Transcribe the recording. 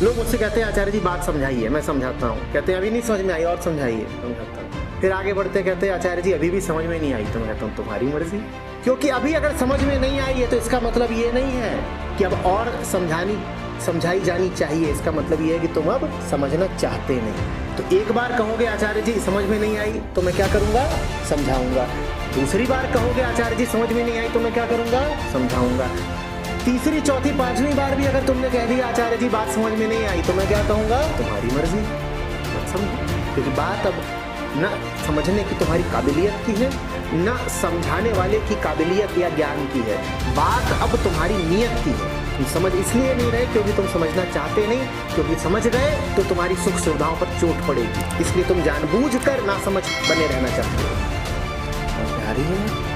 लोग मुझसे कहते हैं आचार्य जी बात समझाइए, मैं समझाता हूँ। कहते हैं अभी नहीं समझ में आई, और समझाइए, समझाता हूँ। फिर आगे बढ़ते कहते हैं आचार्य जी अभी भी समझ में नहीं आई, तो मैं कहता हूँ तुम्हारी मर्जी। क्योंकि अभी अगर समझ में नहीं आई है तो इसका मतलब ये नहीं है कि अब और समझाई जानी चाहिए। इसका मतलब ये है कि तुम अब समझना चाहते नहीं। तो एक बार कहोगे आचार्य जी समझ में नहीं आई, तो मैं क्या करूँगा, समझाऊंगा। दूसरी बार कहोगे आचार्य जी समझ में नहीं आई, तो मैं क्या करूँगा, समझाऊंगा। तीसरी, चौथी, पांचवी बार भी अगर तुमने कह दिया आचार्य जी बात समझ में नहीं आई, तो मैं क्या कहूँगा, तुम्हारी मर्जी, मत समझो। क्योंकि बात अब न समझने की तुम्हारी काबिलियत की है, न समझाने वाले की काबिलियत या ज्ञान की है। बात अब तुम्हारी नियत की है। तुम समझ इसलिए नहीं रहे क्योंकि तुम समझना चाहते नहीं, क्योंकि समझ गए तो तुम्हारी सुख सुविधाओं पर चोट पड़ेगी, इसलिए तुम जानबूझकर ना समझ बने रहना चाहते हो। समझ आ रही है?